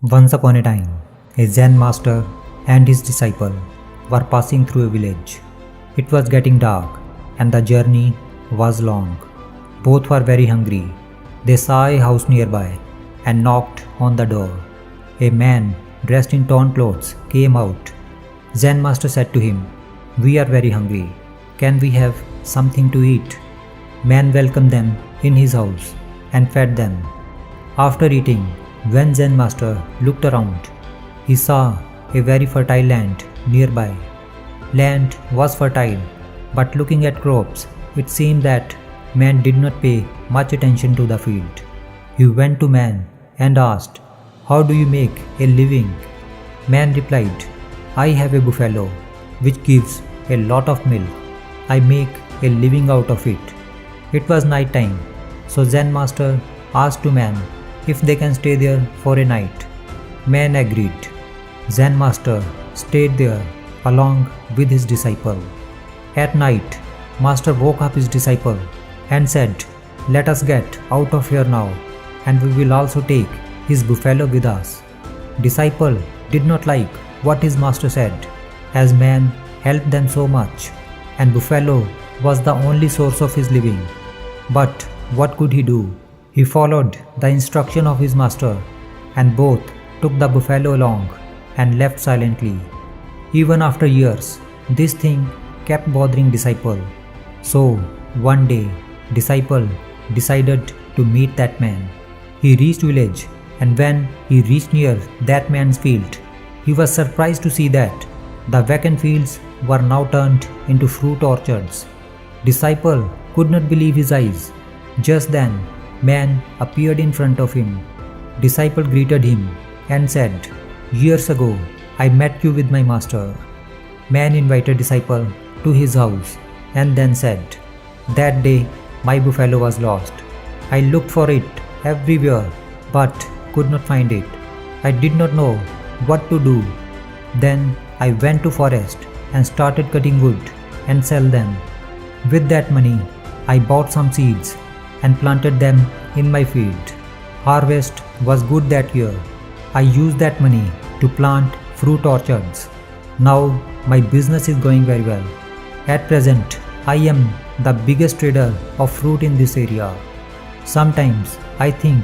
Once upon a time, a Zen master and his disciple were passing through a village. It was getting dark and the journey was long. Both were very hungry. They saw a house nearby and knocked on the door. A man dressed in torn clothes came out. Zen master said to him, "We are very hungry. Can we have something to eat?" Man welcomed them in his house and fed them. After eating, when Zen master looked around, he saw a very fertile land nearby. Land was fertile, but looking at crops, it seemed that man did not pay much attention to the field. He went to man and asked, "How do you make a living?" Man replied, "I have a buffalo which gives a lot of milk. I make a living out of it." It was night time, so Zen master asked to man if they can stay there for a night. Man agreed. Zen master stayed there along with his disciple. At night, master woke up his disciple and said, "Let us get out of here now, and we will also take his buffalo with us." Disciple did not like what his master said, as man helped them so much, and buffalo was the only source of his living. But what could he do? He followed the instruction of his master, and both took the buffalo along and left silently. Even after years, this thing kept bothering disciple. So one day, disciple decided to meet that man. He reached village, and when he reached near that man's field, he was surprised to see that the vacant fields were now turned into fruit orchards. Disciple could not believe his eyes. Just then, man appeared in front of him. Disciple greeted him and said, "Years ago, I met you with my master." Man invited disciple to his house and then said, "That day, my buffalo was lost. I looked for it everywhere but could not find it. I did not know what to do. Then I went to forest and started cutting wood and sell them. With that money, I bought some seeds and planted them in my field. Harvest was good that year. I used that money to plant fruit orchards. Now my business is going very well. At present, I am the biggest trader of fruit in this area. Sometimes I think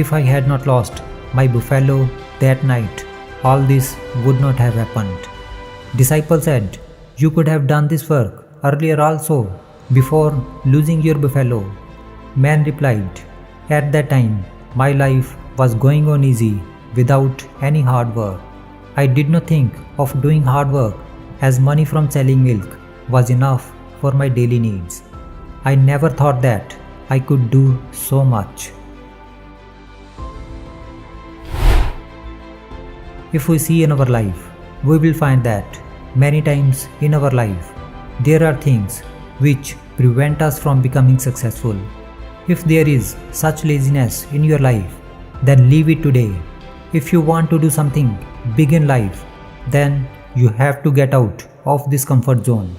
if I had not lost my buffalo that night, all this would not have happened." Disciple said, "You could have done this work earlier also, before losing your buffalo." Man replied, "At that time, my life was going on easy without any hard work. I did not think of doing hard work, as money from selling milk was enough for my daily needs. I never thought that I could do so much." If we see in our life, we will find that many times in our life, there are things which prevent us from becoming successful. If there is such laziness in your life, then leave it today. If you want to do something big in life, then you have to get out of this comfort zone.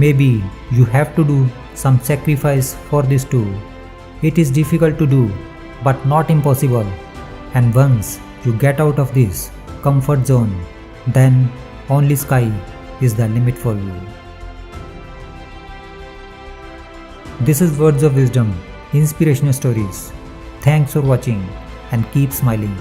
Maybe you have to do some sacrifice for this too. It is difficult to do, but not impossible. And once you get out of this comfort zone, then only sky is the limit for you. This is Words of Wisdom, inspirational stories. Thanks for watching and keep smiling.